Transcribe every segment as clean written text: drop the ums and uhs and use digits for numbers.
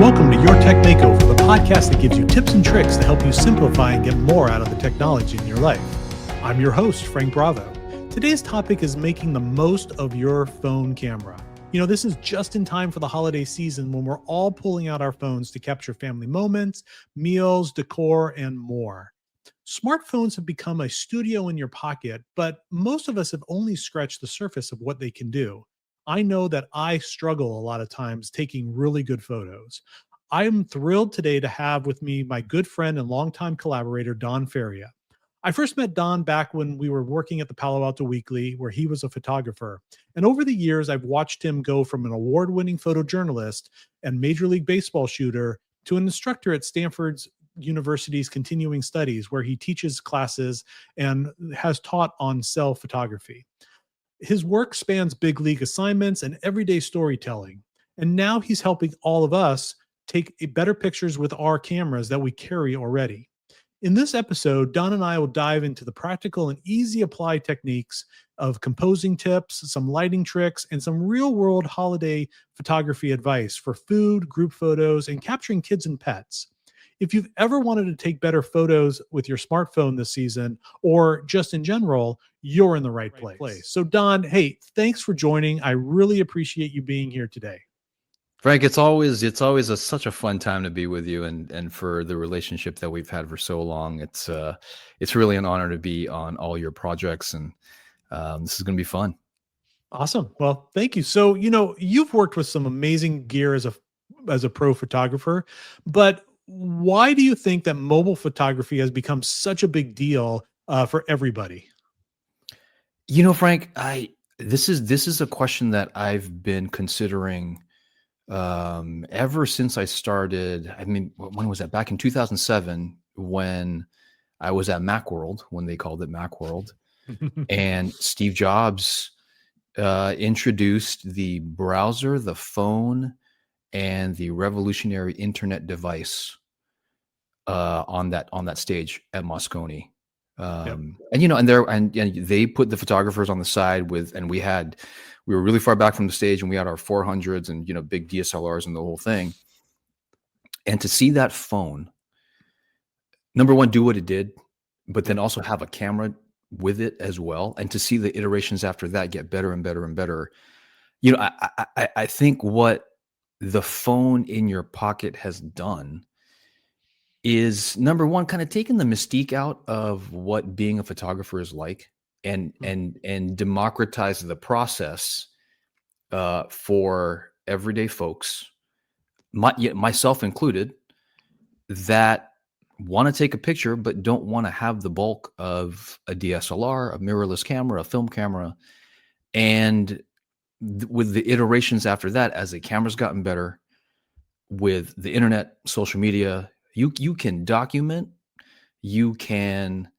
welcome to Your Tech Makeover, the podcast that gives you tips and tricks to help you simplify and get more out of the technology in your life. I'm your host, Frank Bravo. Today's topic is making the most of your phone camera. You know, this is just in time for the holiday season when we're all pulling out our phones to capture family moments, meals, decor, and more. Smartphones have become a studio in your pocket, but most of us have only scratched the surface of what they can do. I know that I struggle a lot of times taking really good photos. I am thrilled today to have with me my good friend and longtime collaborator, Don Feria. I first met Don back when we were working at the Palo Alto Weekly, where he was a photographer. And over the years, I've watched him go from an award-winning photojournalist and Major League Baseball shooter to an instructor at Stanford University's continuing studies, where he teaches classes and has taught on cell photography. His work spans big league assignments and everyday storytelling. And now he's helping all of us take better pictures with our cameras that we carry already. In this episode, Don and I will dive into the practical and easy apply techniques of composing tips, some lighting tricks, and some real world holiday photography advice for food, group photos, and capturing kids and pets. If you've ever wanted to take better photos with your smartphone this season, or just in general, you're in the right place. So Don, hey, thanks for joining. I really appreciate you being here today. Frank, it's always such a fun time to be with you, and for the relationship that we've had for so long. It's really an honor to be on all your projects, and this is going to be fun. Awesome. Well, thank you. So, you've worked with some amazing gear as a pro photographer, but why do you think that mobile photography has become such a big deal for everybody? You know, Frank, this is a question that I've been considering ever since I started. I mean, when was that? Back in 2007, when I was at Macworld, when they called it Macworld, and Steve Jobs introduced the browser, the phone, and the revolutionary internet device on that stage at Moscone. Yep. And they put the photographers on the side and we were really far back from the stage, and we had our 400s and big DSLRs and the whole thing. And to see that phone, number one, do what it did, but then also have a camera with it as well, and to see the iterations after that get better and better and better. I think what the phone in your pocket has done is, number one, kind of taken the mystique out of what being a photographer is like, and democratize the process for everyday folks, myself included, that want to take a picture but don't want to have the bulk of a DSLR, a mirrorless camera, a film camera. And with the iterations after that, as the camera's gotten better, with the internet, social media, you can document, you can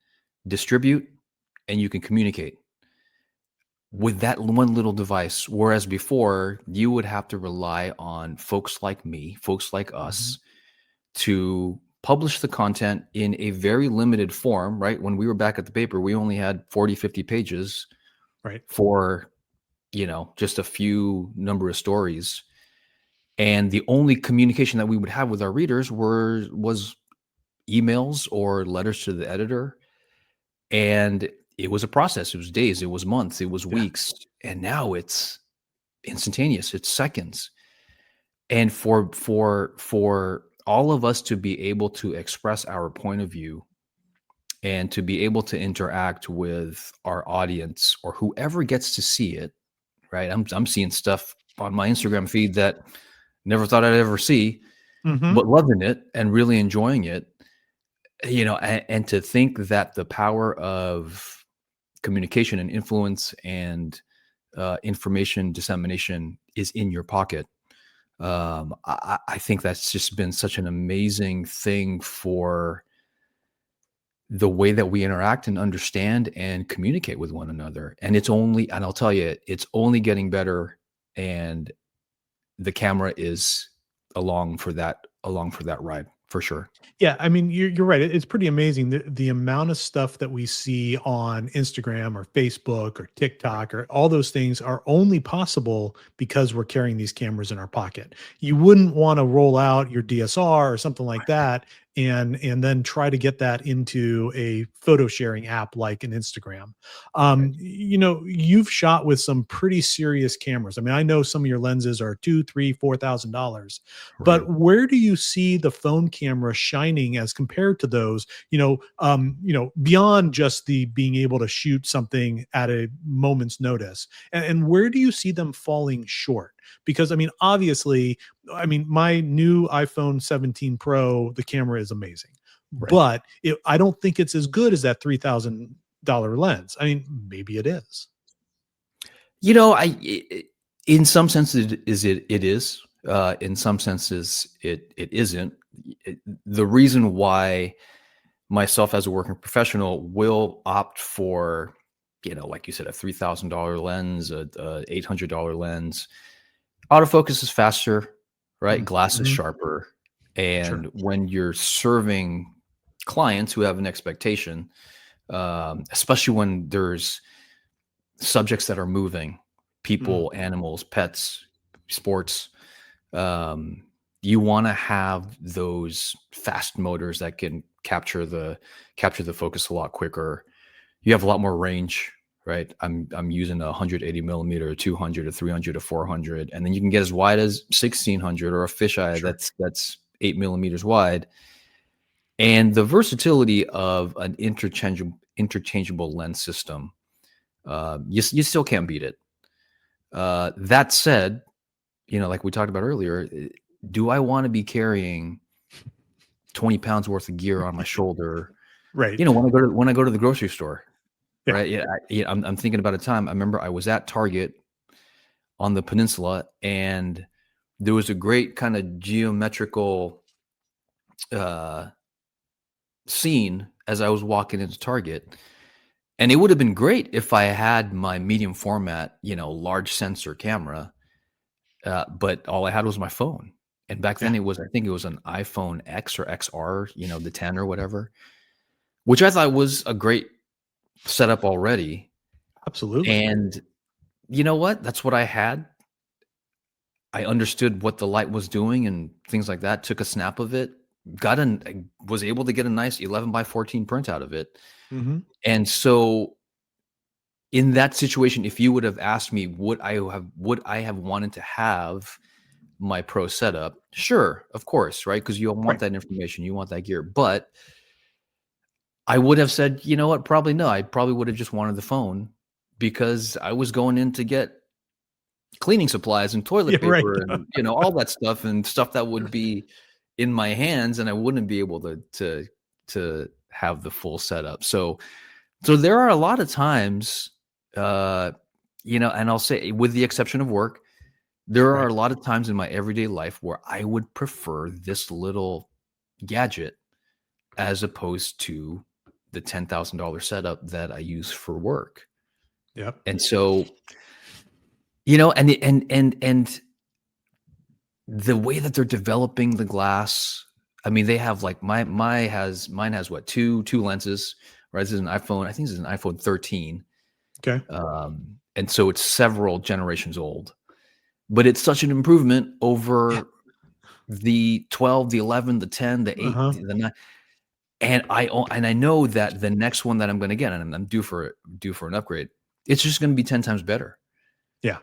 distribute, and you can communicate with that one little device. Whereas before, you would have to rely on folks like me, folks like us, to publish the content in a very limited form, right? When we were back at the paper, we only had 40, 50 pages, right, for just a few number of stories. And the only communication that we would have with our readers was emails or letters to the editor. And it was a process. It was days, it was months, it was weeks. And now it's instantaneous. It's seconds. And for all of us to be able to express our point of view and to be able to interact with our audience or whoever gets to see it, right? I'm seeing stuff on my Instagram feed that never thought I'd ever see, but loving it and really enjoying it. And to think that the power of communication and influence and information dissemination is in your pocket. I think that's just been such an amazing thing for the way that we interact and understand and communicate with one another. And I'll tell you, it's only getting better, and the camera is along for that ride. for sure. Yeah, I mean, you're right. It's pretty amazing the amount of stuff that we see on Instagram or Facebook or TikTok or all those things are only possible because we're carrying these cameras in our pocket. You wouldn't want to roll out your DSR or something like that and then try to get that into a photo sharing app like an Instagram. Right. You've shot with some pretty serious cameras. I mean, I know some of your lenses are two, three, $4,000. Right. But where do you see the phone camera shining as compared to those, beyond just the being able to shoot something at a moment's notice? And where do you see them falling short? Because I mean, obviously, I mean, my new iPhone 17 Pro, the camera is amazing, Right. but I don't think it's as good as that $3,000 lens. I mean, maybe it is. In some senses it is. In some senses it isn't. The reason why myself as a working professional will opt for, like you said, a $3,000 lens, a $800 lens. Autofocus is faster, right? Glass is Mm-hmm. sharper. Sure. And when you're serving clients who have an expectation, especially when there's subjects that are moving, people, animals, pets, sports, you want to have those fast motors that can capture the focus a lot quicker. You have a lot more range, right? I'm using a 180 millimeter, 200 to 300 to 400, and then you can get as wide as 1600 or a fisheye Sure. that's 8 millimeters wide. And the versatility of an interchangeable lens system, you still can't beat it. That said, like we talked about earlier, do I want to be carrying 20 pounds worth of gear on my shoulder? Right. When I go to the grocery store, Yeah. right? Yeah, I'm thinking about a time. I remember I was at Target on the peninsula, and there was a great kind of geometrical scene as I was walking into Target. And it would have been great if I had my medium format, large sensor camera, but all I had was my phone. And back then I think it was an iPhone X or XR, the 10 or whatever, which I thought was a great setup already. Absolutely. And you know what? That's what I had. I understood what the light was doing and things like that. Took a snap of it. Was able to get a nice 11x14 print out of it. Mm-hmm. And so in that situation, if you would have asked me, would I have wanted to have my pro setup? Sure, of course, right? Because you want that information, you want that gear. But I would have said, you know what? Probably no. I probably would have just wanted the phone because I was going in to get cleaning supplies and toilet paper and all that stuff and stuff that would be in my hands, and I wouldn't be able to have the full setup. So there are a lot of times, and I'll say, with the exception of work, there are a lot of times in my everyday life where I would prefer this little gadget as opposed to the $10,000 setup that I use for work. Yep. And so, and the way that they're developing the glass, I mean, they have like mine has what, two lenses, right? This is an iPhone. I think this is an iPhone 13. Okay. And so it's several generations old, but it's such an improvement over the 12, the 11, the 10, the 8, the 9. And I know that the next one that I'm going to get, and I'm due for an upgrade, it's just going to be 10 times better. Yeah.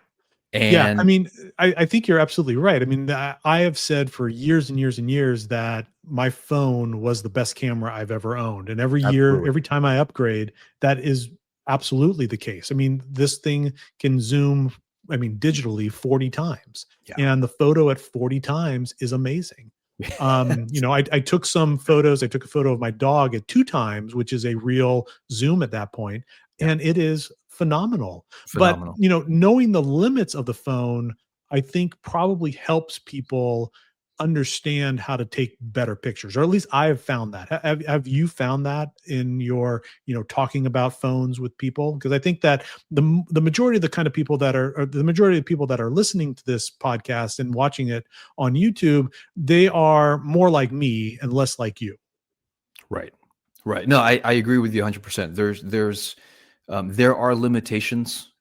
And I mean, I think you're absolutely right. I mean, I have said for years and years and years that my phone was the best camera I've ever owned. And every year, every time I upgrade, that is absolutely the case. I mean, this thing can zoom, digitally 40 times. Yeah. And the photo at 40 times is amazing. I took some photos. I took a photo of my dog at 2 times, which is a real zoom at that point. And it is phenomenal. But, knowing the limits of the phone, I think probably helps people understand how to take better pictures, or at least I have found that. Have you found that in your, talking about phones with people? Because I think that the majority of the kind of people that are, or the majority of people that are listening to this podcast and watching it on YouTube, they are more like me and less like you. Right. Right. No, I agree with you 100%. There are limitations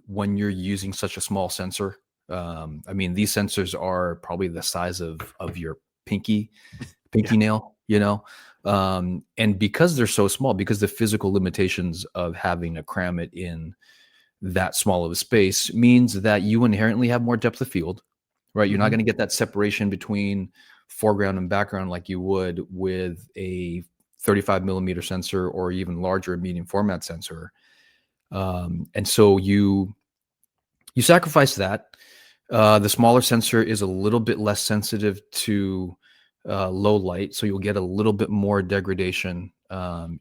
when you're using such a small sensor. I mean, these sensors are probably the size of your pinky Yeah. nail, and because they're so small, because the physical limitations of having to cram it in that small of a space means that you inherently have more depth of field, right? You're not Mhm. going to get that separation between foreground and background like you would with a 35 millimeter sensor or even larger medium format sensor. And so you sacrifice that. The smaller sensor is a little bit less sensitive to low light, so you'll get a little bit more degradation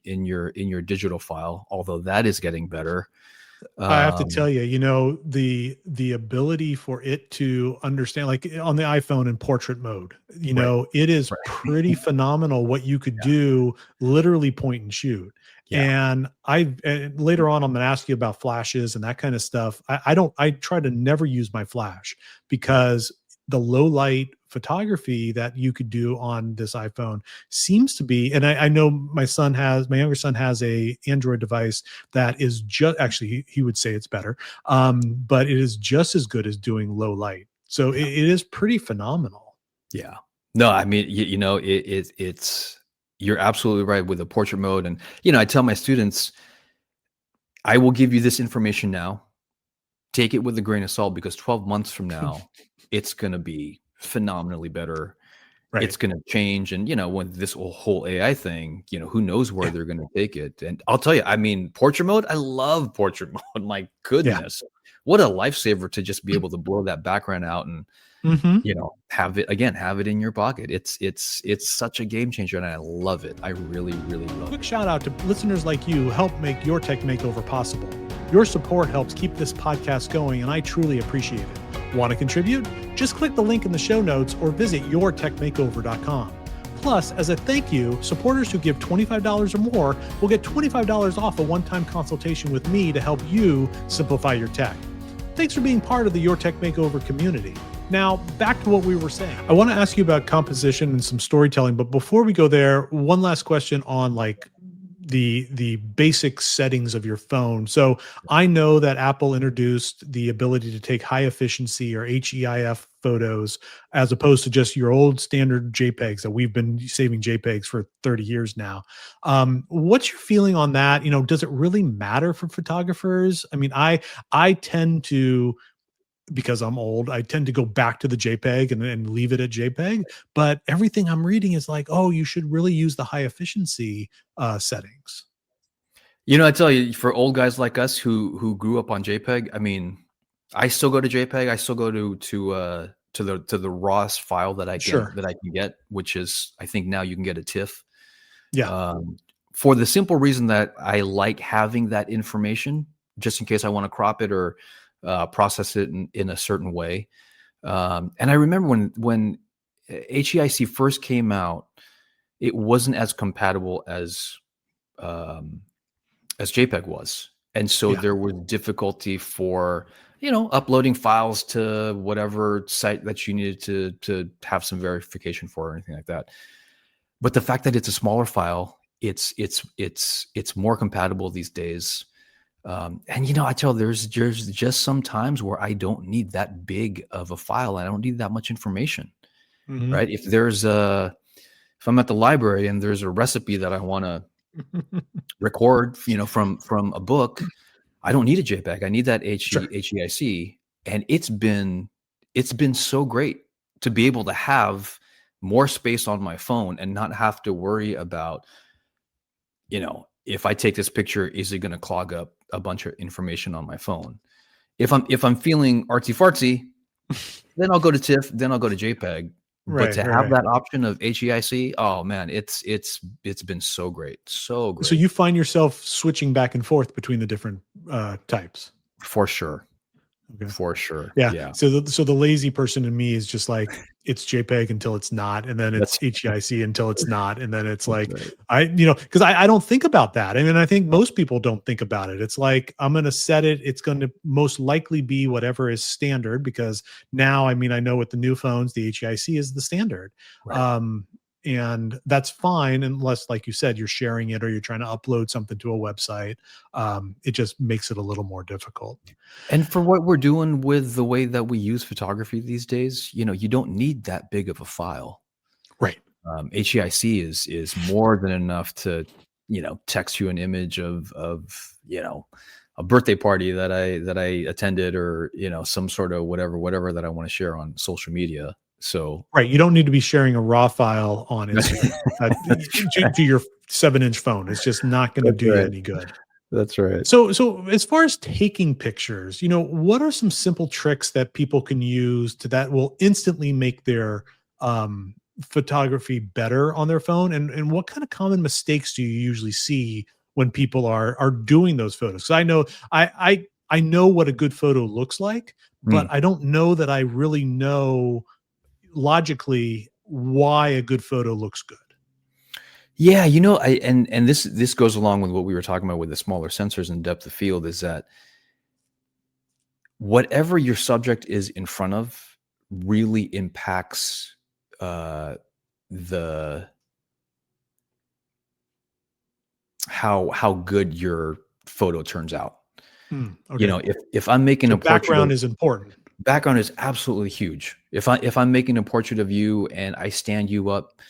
in your digital file, although that is getting better. I have to tell Um, you, the ability for it to understand, like on the iPhone in portrait mode, right, it is right. pretty phenomenal what you could Yeah, do, literally point and shoot. yeah, And later on, I'm going to ask you about flashes and that kind of stuff. I try to never use my flash right. because the low light photography that you could do on this iPhone seems to be, and I know my younger son has a Android device that is just, actually he would say it's better, but it is just as good as doing low light. So Yeah. it is pretty phenomenal. Yeah. No, I mean, it's you're absolutely right with the portrait mode. And, I tell my students, I will give you this information now. Take it with a grain of salt because 12 months from now, it's going to be phenomenally better. Right. It's going to change. And, when this whole AI thing, who knows where Yeah. they're going to take it. And I'll tell you, I mean, portrait mode, I love portrait mode. My Yeah. goodness. What a lifesaver to just be able to blow that background out and Hmm. have it in your pocket. It's such a game changer and I love it. I really, really love Quick it. shout out to listeners like you who help make Your Tech Makeover possible. Your support helps keep this podcast going, and I truly appreciate it. Want to contribute? Just click the link in the show notes or visit yourtechmakeover.com. Plus, as a thank you, supporters who give $25 or more will get $25 off a one-time consultation with me to help you simplify your tech. Thanks for being part of the Your Tech Makeover community. Now, back to what we were saying. I want to ask you about composition and some storytelling, but before we go there, one last question on like the basic settings of your phone. So I know that Apple introduced the ability to take high efficiency or HEIF photos as opposed to just your old standard JPEGs that we've been saving JPEGs for 30 years now. What's your feeling on that? Does it really matter for photographers? I mean, I tend to, because I'm old, I tend to go back to the JPEG and leave it at JPEG. But everything I'm reading is like, oh, you should really use the high efficiency settings. I tell you, for old guys like us who grew up on JPEG, I mean, I still go to JPEG. I still go to the rawest file Sure. that I can get, which is I think now you can get a TIFF. Yeah. Um, for the simple reason that I like having that information just in case I want to crop it or process it in a certain way. And I remember when HEIC first came out, it wasn't as compatible um, as JPEG was, and so Yeah. there was difficulty for uploading files to whatever site that you needed to have some verification for or anything like that. But the fact that it's a smaller file, it's more compatible these days. And I tell there's just some times where I don't need that big of a file. I don't need that much information, Hmm. right? If I'm at the library and there's a recipe that I want to record, from a book, I don't need a JPEG. I need that Sure. HEIC, and it's been so great to be able to have more space on my phone and not have to worry about, if I take this picture, is it going to clog up a bunch of information on my phone? If I'm feeling artsy fartsy, then I'll go to TIFF, then I'll go to JPEG. But Right. to Right. have Right. that option of HEIC, oh man, it's been so great, so So great you find yourself switching back and forth between the different types. for sure. Okay. for sure. Yeah. Yeah. So the lazy person in me is just like, it's JPEG until it's not, and then it's That's HEIC until it's not, and then it's that's like right. because I don't think about that. I mean, I think most people don't think about it. It's like I'm going to set it. It's going to most likely be whatever is standard because now, I mean, I know with the new phones, the HEIC is the standard. Right. Um, and that's fine unless, like you said, you're sharing it or you're trying to upload something to a website. It just makes it a little more difficult. And for what we're doing with the way that we use photography these days, you don't need that big of a file. Right. HEIC is more than enough to, text you an image of a birthday party that I attended, or some sort of whatever that I want to share on social media. So Right, you don't need to be sharing a raw file on that's Instagram, to your 7-inch phone. It's just not gonna do you right. any good. That's right. So as far as taking pictures, what are some simple tricks that people can use that will instantly make their, photography better on their phone? And what kind of common mistakes do you usually see when people are doing those photos? 'Cause I know I know what a good photo looks like, but Mm. I don't know that I really know logically why a good photo looks good. Yeah, and this goes along with what we were talking about with the smaller sensors and depth of field, is that whatever your subject is in front of really impacts the how good your photo turns out. Okay. If I'm making So a portrait background of is important. background is absolutely huge. If I'm making a portrait of you and I stand you up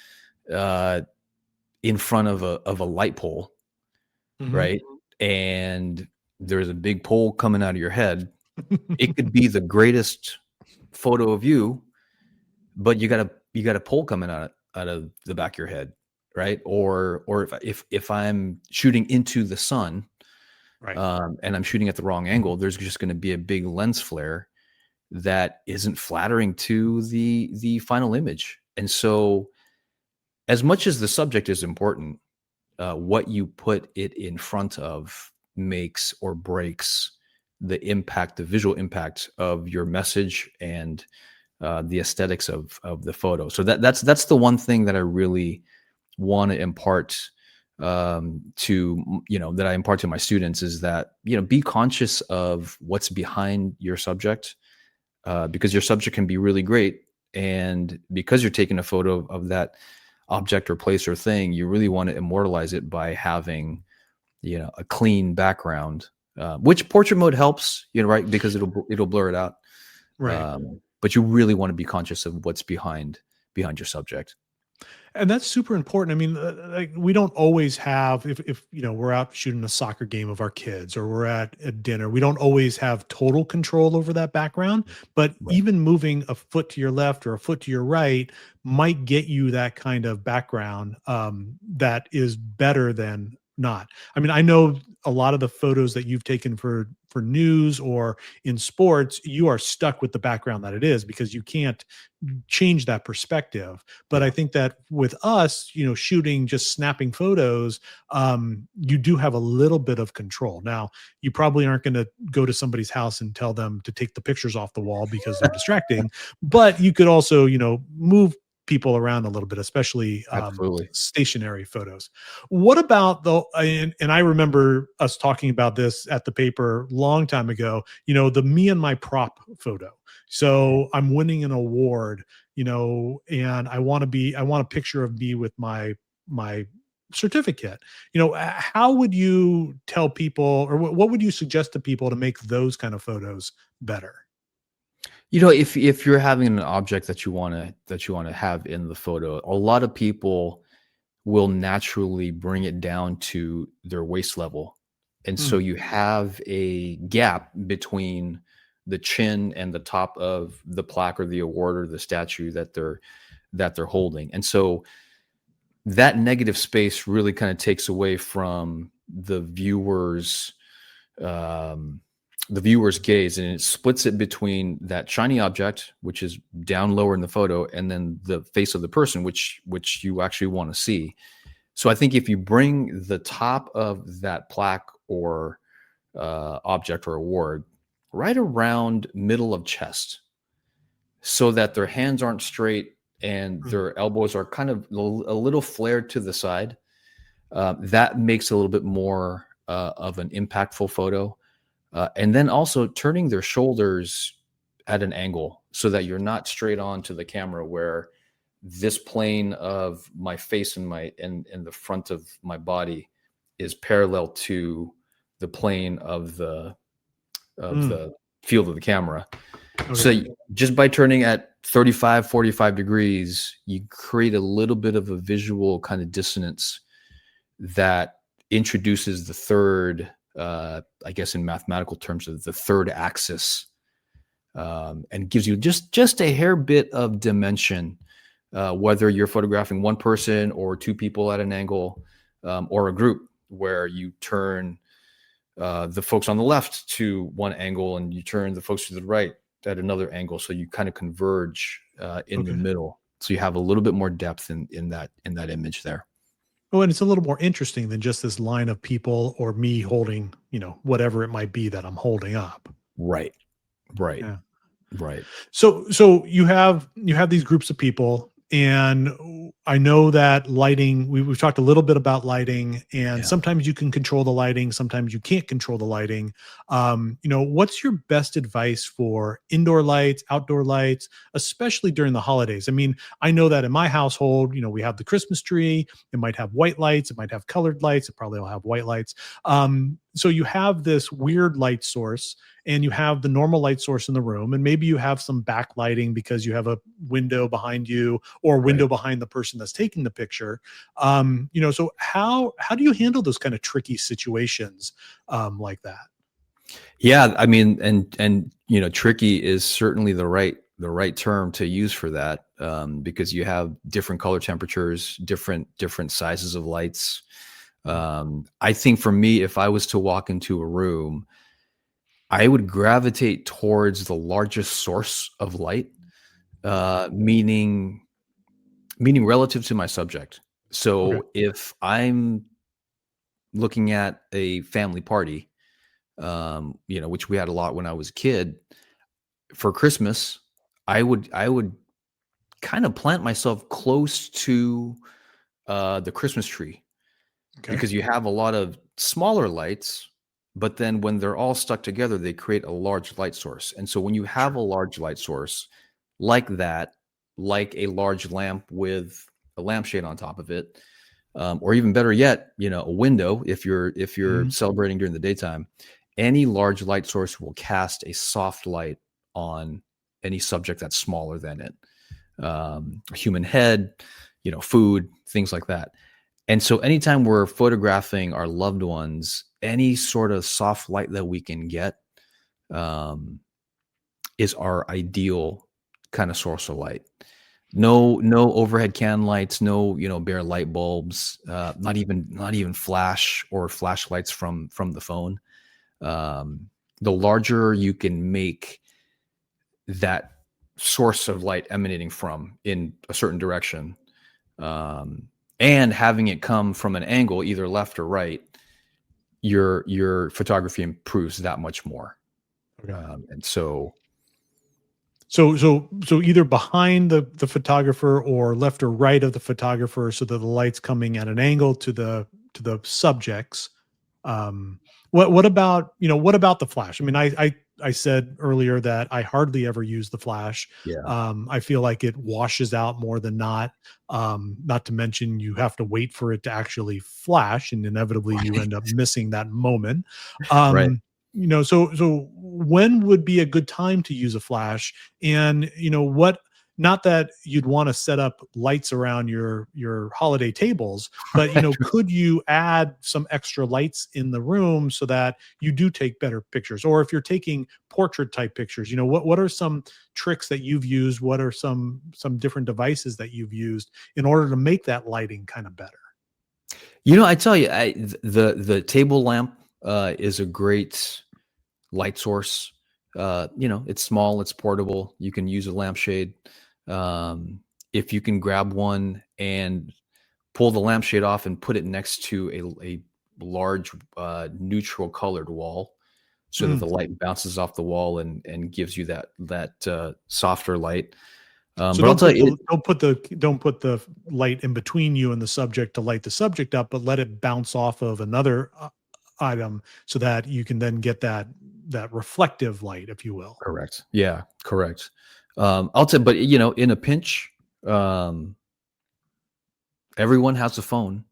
uh, in front of a light pole, Mhm. right, and there's a big pole coming out of your head, it could be the greatest photo of you, but you got a pole coming out of the back of your head, right? Or if I'm shooting into the sun, Right. and I'm shooting at the wrong angle, there's just going to be a big lens flare that isn't flattering to the final image. And so, as much as the subject is important, what you put it in front of makes or breaks the visual impact of your message and the aesthetics of the photo. So that's the one thing that I really want to impart that I impart to my students, is that be conscious of what's behind your subject, because your subject can be really great, and because you're taking a photo of that object or place or thing, you really want to immortalize it by having a clean background, which portrait mode helps, right, because it'll blur it out. Right. But you really want to be conscious of what's behind your subject. And that's super important. I mean, like we don't always have if we're out shooting a soccer game of our kids or we're at a dinner, we don't always have total control over that background. But Right. even moving a foot to your left or a foot to your right might get you that kind of background that is better than not. I mean, I know a lot of the photos that you've taken for news or in sports, you are stuck with the background that it is because you can't change that perspective. But I Yeah. think that with us, shooting just snapping photos, you do have a little bit of control. Now, you probably aren't going to go to somebody's house and tell them to take the pictures off the wall because they're distracting, but you could also, move people around a little bit, especially Absolutely. stationary photos. What about and I remember us talking about this at the paper long time ago, the me and my prop photo. So I'm winning an award, and I want a picture of me with my certificate. How would you tell people, or what would you suggest to people to make those kind of photos better? If you're having an object that you want to have in the photo, a lot of people will naturally bring it down to their waist level. And so Mm, you have a gap between the chin and the top of the plaque or the award or the statue that they're holding. And so that negative space really kind of takes away from um, the viewer's gaze, and it splits it between that shiny object, which is down lower in the photo, and then the face of the person, which you actually want to see. So I think if you bring the top of that plaque or object or award right around middle of chest, so that their hands aren't straight and Mm. their elbows are kind of a little flared to the side. That makes a little bit more of an impactful photo. And then also turning their shoulders at an angle so that you're not straight on to the camera, where this plane of my face and the front of my body is parallel to the plane of the Mm. field of the camera. So Okay. just by turning at 35, 45 degrees, you create a little bit of a visual kind of dissonance that introduces the third, I guess in mathematical terms, of the third axis, and gives you just a hair bit of dimension, whether you're photographing one person or two people at an angle, or a group where you turn the folks on the left to one angle and you turn the folks to the right at another angle, so you kind of converge in the Okay. middle, so you have a little bit more depth in that image there. Oh, and it's a little more interesting than just this line of people or me holding, whatever it might be that I'm holding up. Right, right, Yeah. right. So you have these groups of people, and I know that lighting. We've talked a little bit about lighting, and Yeah. sometimes you can control the lighting, sometimes you can't control the lighting. What's your best advice for indoor lights, outdoor lights, especially during the holidays? I mean, I know that in my household, we have the Christmas tree. It might have white lights, it might have colored lights, it probably will have white lights. So you have this weird light source, and you have the normal light source in the room, and maybe you have some backlighting because you have a window behind you or a window Right. behind the person that's taking the picture. So how do you handle those kind of tricky situations like that? Yeah, I mean, and tricky is certainly the right term to use for that, because you have different color temperatures, different sizes of lights. I think for me, if I was to walk into a room, I would gravitate towards the largest source of light, meaning relative to my subject. Okay. So if I'm looking at a family party, which we had a lot when I was a kid, for Christmas, I would kind of plant myself close to the Christmas tree, Okay. because you have a lot of smaller lights, but then when they're all stuck together, they create a large light source. And so when you have Sure. a large light source like that, like a large lamp with a lampshade on top of it, or even better yet, a window, if you're Mhm. celebrating during the daytime, any large light source will cast a soft light on any subject that's smaller than it. A human head, food, things like that. And so anytime we're photographing our loved ones, any sort of soft light that we can get, um, is our ideal kind of source of light. No overhead can lights, no, bare light bulbs, not even flash or flashlights from the phone. The larger you can make that source of light emanating from in a certain direction, um, and having it come from an angle, either left or right, your photography improves that much more. Okay. And so, So either behind the photographer or left or right of the photographer, so that the light's coming at an angle to the subjects. Um, what about the flash? I mean, I said earlier that I hardly ever use the flash. yeah, I feel like it washes out more than not. Not to mention you have to wait for it to actually flash, and inevitably you end up missing that moment. right. So when would be a good time to use a flash? And what? Not that you'd want to set up lights around your holiday tables, but could you add some extra lights in the room so that you do take better pictures? Or if you're taking portrait type pictures, what are some tricks that you've used? What are some different devices that you've used in order to make that lighting kind of better? I tell you, the table lamp is a great light source. It's small, it's portable. You can use a lampshade. Um, if you can grab one and pull the lampshade off and put it next to a large neutral colored wall, so that the light bounces off the wall and gives you that softer light. So But I'll tell you, don't put the light in between you and the subject to light the subject up, but let it bounce off of another item so that you can then get that reflective light, if you will. correct. Yeah, correct. I'll tell, but you know, in a pinch, everyone has a phone,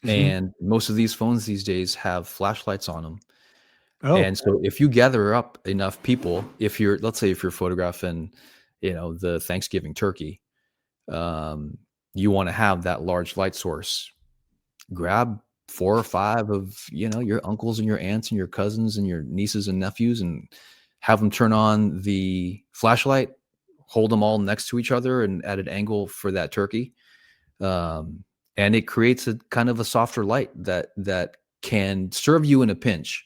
and most of these phones these days have flashlights on them. Oh, And so if you gather up enough people, let's say if you're photographing, you know, the Thanksgiving turkey, you want to have that large light source. Grab 4 or 5 of, you know, your uncles and your aunts and your cousins and your nieces and nephews and have them turn on the flashlight, hold them all next to each other and at an angle for that turkey. And it creates a kind of a softer light that can serve you in a pinch.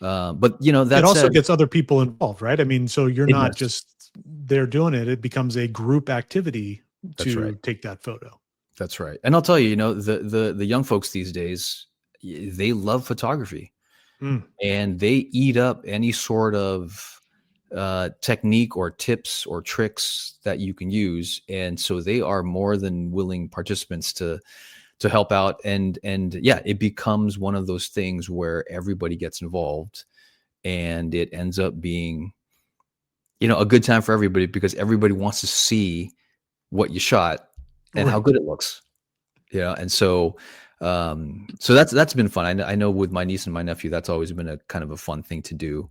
But you know, it that also said, gets other people involved, right? I mean, so you're it not does. just there doing it. It becomes a group activity That's right. to take that photo. That's right. And I'll tell you, you know, the young folks these days, they love photography. And they eat up any sort of technique or tips or tricks that you can use, and so they are more than willing participants to help out. And yeah, it becomes one of those things where everybody gets involved, and it ends up being, you know, a good time for everybody because everybody wants to see what you shot and how Right. good it looks. You know, and so so that's been fun. I know with my niece and my nephew, that's always been a kind of a fun thing to do.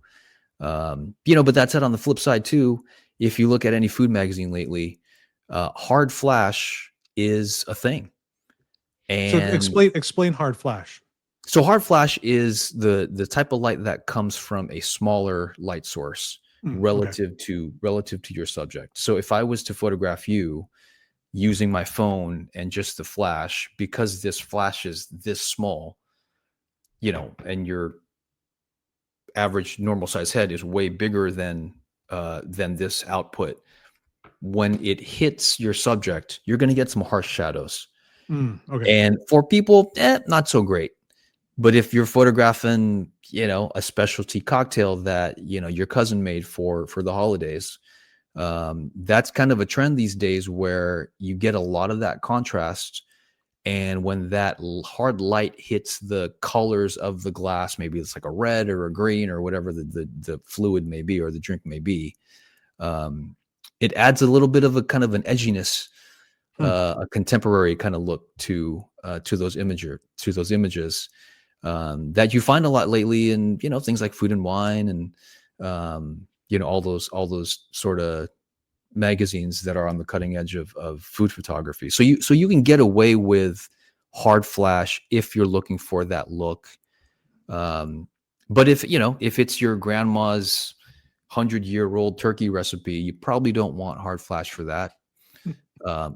You know, but that said, on the flip side too, if you look at any food magazine lately, hard flash is a thing. So And explain hard flash. so hard flash is the type of light that comes from a smaller light source Okay. relative to your subject. So if I was to photograph you using my phone and just the flash, because this flash is this small, you know, and your average normal size head is way bigger than this output. When it hits your subject, you're going to get some harsh shadows. Okay. And for people, not so great. But if you're photographing, you know, a specialty cocktail that, you know, your cousin made for the holidays, that's kind of a trend these days where you get a lot of that contrast. And when that hard light hits the colors of the glass, maybe it's like a red or a green or whatever the fluid may be or the drink may be, it adds a little bit of a kind of an edginess, a contemporary kind of look to those images that you find a lot lately in, you know, things like Food and Wine and you know, all those sort of magazines that are on the cutting edge of food photography. So you can get away with hard flash if you're looking for that look. But if it's your grandma's 100-year-old turkey recipe, you probably don't want hard flash for that.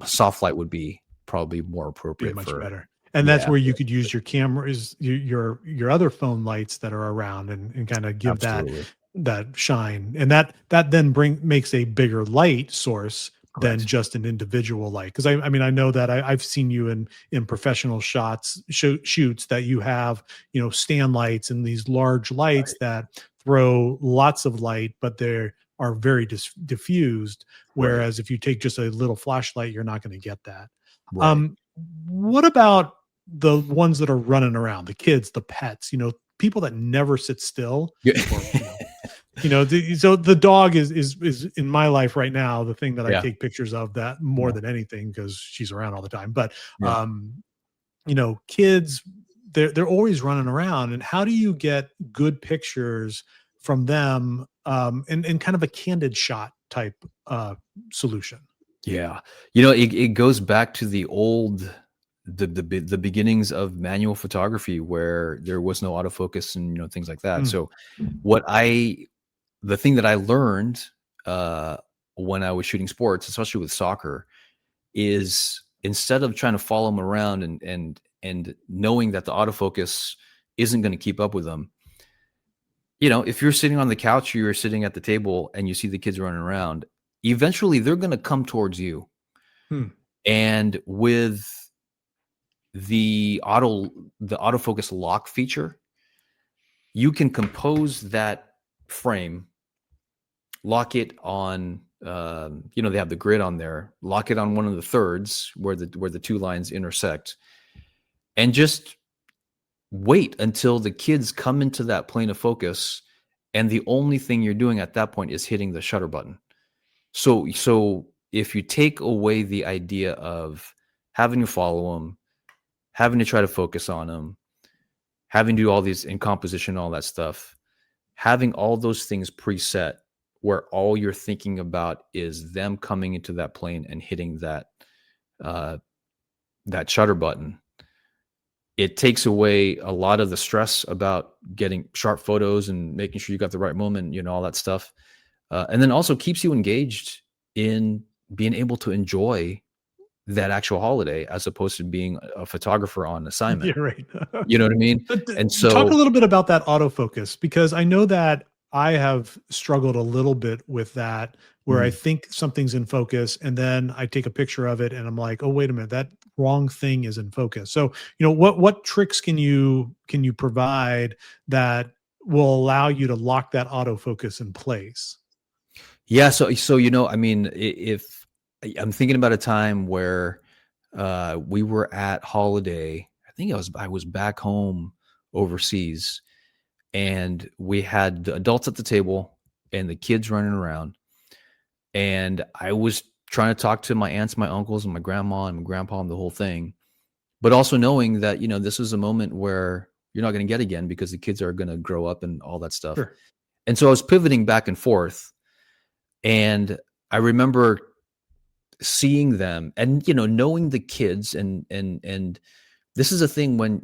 Soft light would be probably more Be appropriate much for. better. And that's Yeah, where you could use your cameras, your other phone lights that are around and kind of give absolutely that shine. And that then makes a bigger light source than correct. just an individual light. Because I mean, I know that I've seen you in professional shoots that you have, you know, stand lights and these large lights Right. that throw lots of light, but they are very diffused. Right. Whereas if you take just a little flashlight, you're not going to get that. Right. What about the ones that are running around, the kids, the pets, you know, people that never sit still, Yeah. or, so the dog is in my life right now, the thing that I Yeah. take pictures of that more Yeah. than anything, because she's around all the time. But, Yeah. you know, kids, they're always running around. And how do you get good pictures from them, and kind of a candid shot type solution? Yeah. You know, it goes back to the beginnings of manual photography where there was no autofocus and, you know, things like that. So the thing that I learned when I was shooting sports, especially with soccer, is instead of trying to follow them around and knowing that the autofocus isn't going to keep up with them, you know, if you're sitting on the couch or you're sitting at the table and you see the kids running around, eventually they're going to come towards you. And with the autofocus lock feature, you can compose that frame, lock it on, they have the grid on there, lock it on one of the thirds where the two lines intersect, and just wait until the kids come into that plane of focus. And the only thing you're doing at that point is hitting the shutter button. So if you take away the idea of having to follow them, having to try to focus on them, having to do all these in composition, all that stuff, having all those things preset where all you're thinking about is them coming into that plane and hitting that shutter button, it takes away a lot of the stress about getting sharp photos and making sure you got the right moment, all that stuff. And then also keeps you engaged in being able to enjoy that actual holiday as opposed to being a photographer on assignment. You're right. You know what I mean? But And so talk a little bit about that autofocus, because I know that I have struggled a little bit with that, where I think something's in focus and then I take a picture of it and I'm like, oh, wait a minute, that wrong thing is in focus. So, what tricks can you provide that will allow you to lock that autofocus in place? yeah, so I mean, if I'm thinking about a time where we were at holiday, I think I was back home overseas, and we had the adults at the table and the kids running around, and I was trying to talk to my aunts, my uncles, and my grandma and my grandpa and the whole thing, but also knowing that this is a moment where you're not going to get again because the kids are going to grow up and all that stuff. Sure. And so I was pivoting back and forth, and I remember seeing them and knowing the kids, and this is a thing when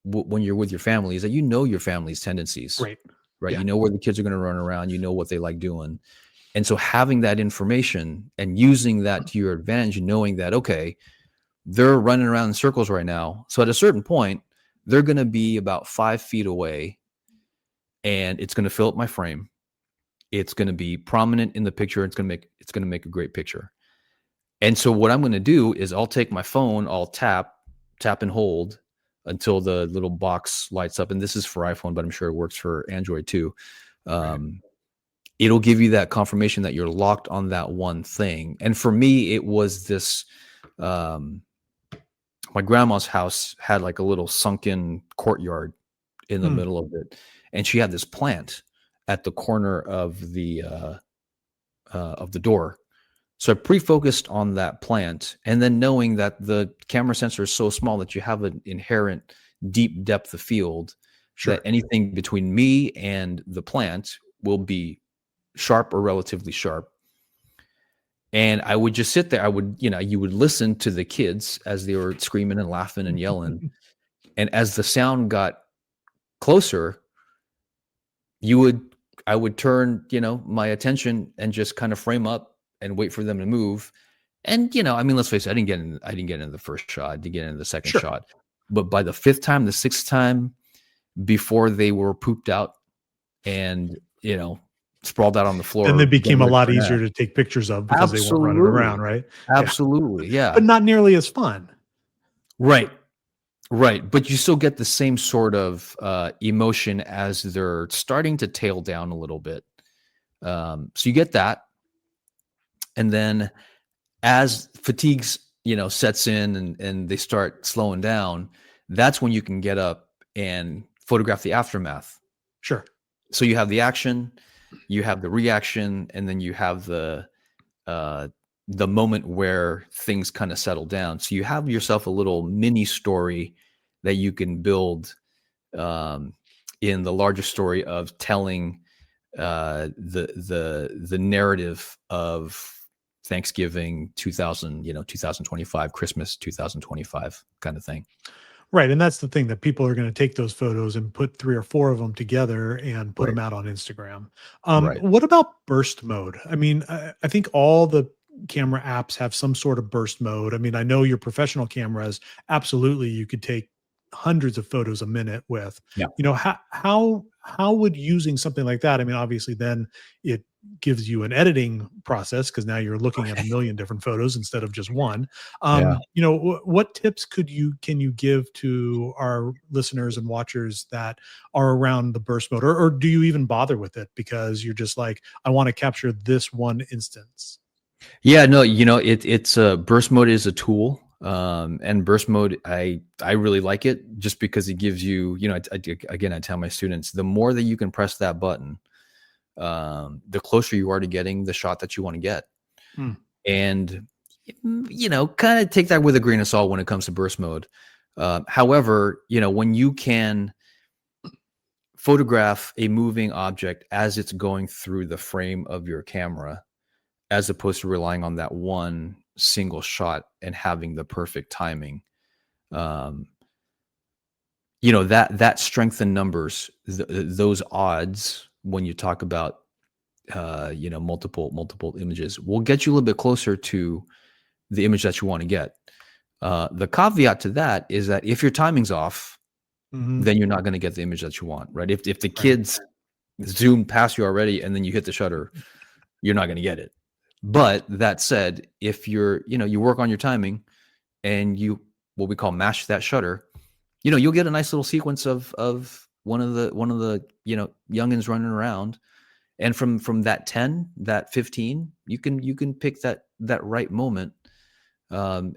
when you're with your family, is that your family's tendencies, Right. right? Yeah. Where the kids are going to run around, what they like doing. And so having that information and using that to your advantage, knowing that, okay, they're running around in circles right now, so at a certain point they're going to be about 5 feet away, and it's going to fill up my frame. It's going to be prominent in the picture. It's going to make a great picture. And so what I'm going to do is I'll take my phone, I'll tap and hold until the little box lights up. And this is for iPhone, but I'm sure it works for Android too. Right. It'll give you that confirmation that you're locked on that one thing. And for me, it was this, my grandma's house had like a little sunken courtyard in the middle of it. And she had this plant at the corner of the door. So I pre-focused on that plant, and then knowing that the camera sensor is so small that you have an inherent deep depth of field, that anything between me and the plant will be sharp or relatively sharp. And I would just sit there. I would, you would listen to the kids as they were screaming and laughing and yelling. And as the sound got closer, I would turn, my attention and just kind of frame up and wait for them to move. And, I mean, let's face it, I didn't get into the first shot. I didn't get into the second shot. But by the 5th time, the 6th time, before they were pooped out and, sprawled out on the floor. And they became a lot easier to take pictures of because they weren't running around, right? Absolutely, yeah. But not nearly as fun. Right. But you still get the same sort of emotion as they're starting to tail down a little bit. So you get that. And then as fatigues, sets in and they start slowing down, that's when you can get up and photograph the aftermath. Sure. So you have the action, you have the reaction, and then you have the moment where things kind of settle down. So you have yourself a little mini story that you can build in the larger story of telling the narrative of Thanksgiving 2025, Christmas 2025 kind of thing. Right. And that's the thing, that people are going to take those photos and put 3 or 4 of them together and put them out on Instagram. What about burst mode? I mean, I think all the camera apps have some sort of burst mode. I mean, I know your professional cameras, absolutely, you could take hundreds of photos a minute with. Yeah. How would using something like that, I mean, obviously then it gives you an editing process because now you're looking at a million different photos instead of just one. Yeah. What tips can you give to our listeners and watchers that are around the burst mode, or do you even bother with it because you're just like, I want to capture this one instance? Yeah, no, it's burst mode is a tool. And burst mode, I really like it just because it gives you, again, I tell my students, the more that you can press that button, the closer you are to getting the shot that you want to get. Hmm. And, kind of take that with a grain of salt when it comes to burst mode. However, when you can photograph a moving object as it's going through the frame of your camera, as opposed to relying on that one single shot and having the perfect timing, that strength in numbers, those odds, when you talk about multiple images, will get you a little bit closer to the image that you want to get. The caveat to that is that if your timing's off, Mm-hmm. then you're not going to get the image that you want, right? If the Right. kids zoom past you already and then you hit the shutter, you're not going to get it. But that said, if you work on your timing and you, what we call, mash that shutter, you'll get a nice little sequence of one of the youngins running around. And from that 10, that 15, you can pick that right moment. And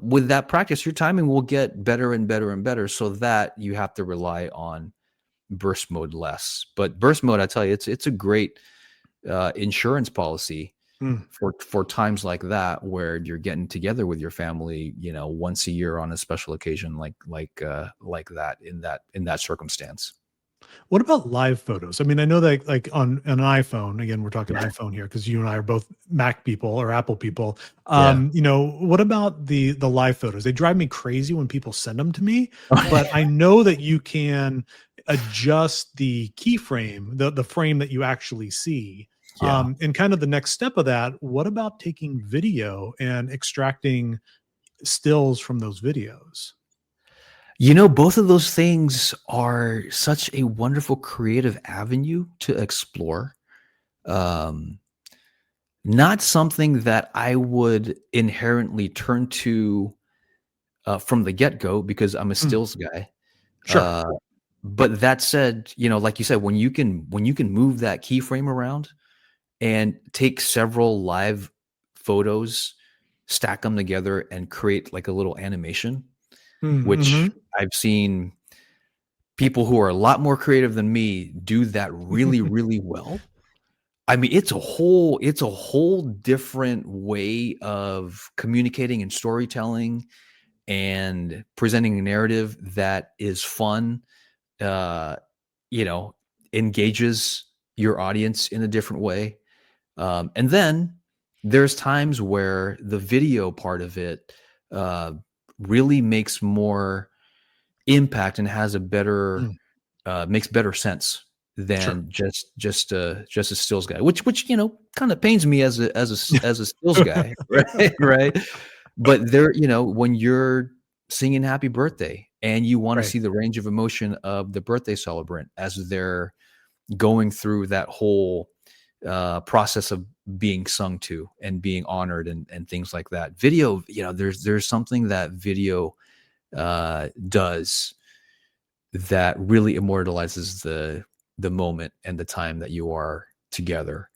with that practice, your timing will get better and better and better, so that you have to rely on burst mode less. But burst mode, I tell you, it's a great insurance policy for times like that, where you're getting together with your family, once a year on a special occasion like that, in that circumstance. What about live photos? I mean, I know that like on an iPhone, again, we're talking iPhone here because you and I are both Mac people or Apple people. Yeah. What about the live photos? They drive me crazy when people send them to me, but I know that you can adjust the keyframe, the frame that you actually see. Yeah. And kind of the next step of that, what about taking video and extracting stills from those videos? Both of those things are such a wonderful creative avenue to explore. Not something that I would inherently turn to from the get-go, because I'm a stills guy. Sure. But that said, like you said, when you can move that keyframe around and take several live photos, stack them together, and create like a little animation, which Mm-hmm. I've seen people who are a lot more creative than me do that really, really well. I mean, it's a whole different way of communicating and storytelling and presenting a narrative that is fun, uh, engages your audience in a different way. And then there's times where the video part of it really makes more impact and has a better makes better sense Sure. than just a stills guy, which kind of pains me as a stills guy, right? Right. But there, when you're singing happy birthday and you want to Right. see the range of emotion of the birthday celebrant as they're going through that whole process of being sung to and being honored and things like that. Video, there's something that video does that really immortalizes the moment and the time that you are together.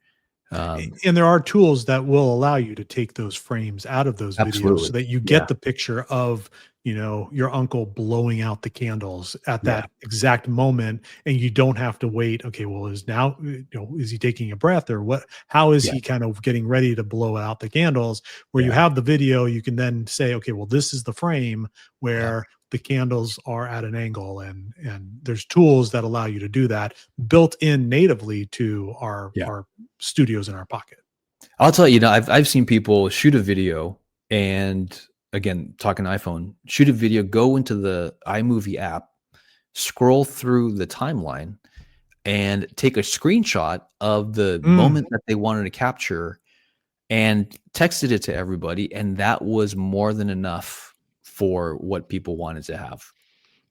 And there are tools that will allow you to take those frames out of those videos Absolutely. so that you Yeah. get the picture of, your uncle blowing out the candles at Yeah. that exact moment. And you don't have to wait. Okay, well, is he taking a breath or what? How is Yeah. he kind of getting ready to blow out the candles? Where you Yeah. have the video, you can then say, okay, well, this is the frame Yeah. where the candles are at an angle, and there's tools that allow you to do that built in natively to Yeah. our studios in our pocket. I'll tell you, I've seen people shoot a video and, again, talking iPhone, shoot a video, go into the iMovie app, scroll through the timeline and take a screenshot of the moment that they wanted to capture and texted it to everybody. And that was more than enough for what people wanted to have.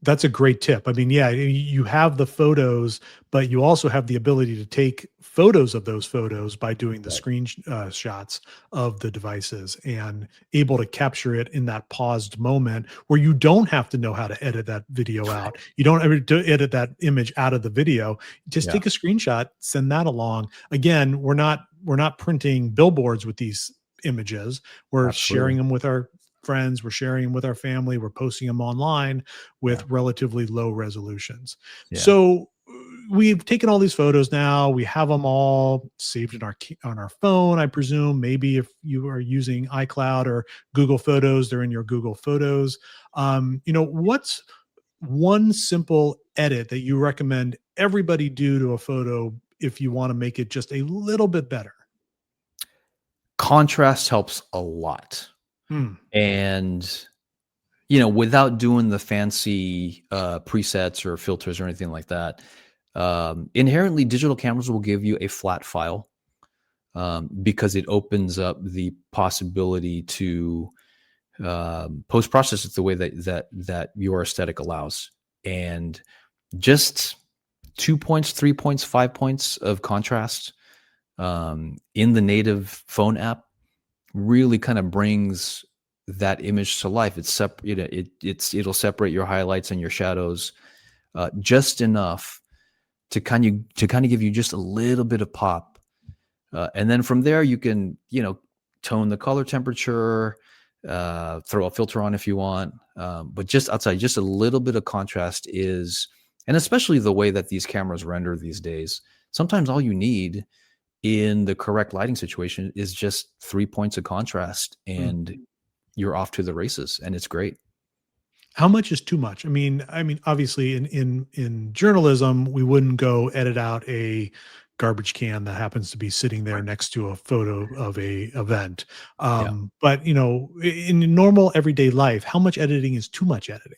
That's a great tip. I mean, yeah, you have the photos, but you also have the ability to take photos of those photos by doing the Right. screen shots of the devices and able to capture it in that paused moment where you don't have to know how to edit that video out. You don't ever edit that image out of the video. Just Yeah, take a screenshot, send that along. Again, we're not printing billboards with these images. We're sharing absolutely. them with our friends, we're sharing them with our family, we're posting them online Yeah, with relatively low resolutions. yeah, So we've taken all these photos now. We have them all saved in on our phone, I presume. Maybe if you are using iCloud or Google Photos, they're in your Google Photos. What's one simple edit that you recommend everybody do to a photo if you want to make it just a little bit better? contrast helps a lot. Hmm. And without doing the fancy presets or filters or anything like that, inherently digital cameras will give you a flat file, because it opens up the possibility to post process it the way that your aesthetic allows. And just 2 points, 3 points, 5 points of contrast in the native phone app really kind of brings that image to life. It'll separate your highlights and your shadows just enough to kind of give you just a little bit of pop, and then from there you can tone the color temperature, throw a filter on if you want, but just outside, just a little bit of contrast is, and especially the way that these cameras render these days, sometimes all you need in the correct lighting situation is just 3 points of contrast, Hmm. and you're off to the races, and it's great. How much is too much? I mean, obviously, in journalism, we wouldn't go edit out a garbage can that happens to be sitting there Right. next to a photo of a event. Yeah. But in normal everyday life, how much editing is too much editing?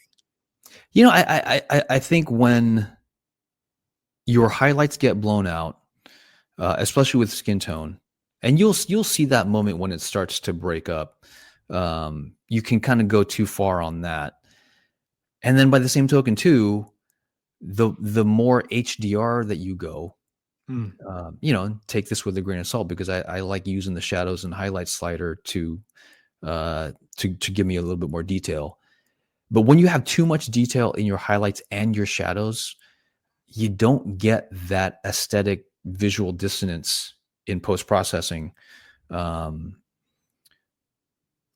I think when your highlights get blown out, especially with skin tone, and you'll see that moment when it starts to break up. You can kind of go too far on that, and then by the same token, too, the more HDR that you go, Hmm. take this with a grain of salt, because I like using the shadows and highlight slider to give me a little bit more detail. But when you have too much detail in your highlights and your shadows, you don't get that aesthetic visual dissonance in post processing, um,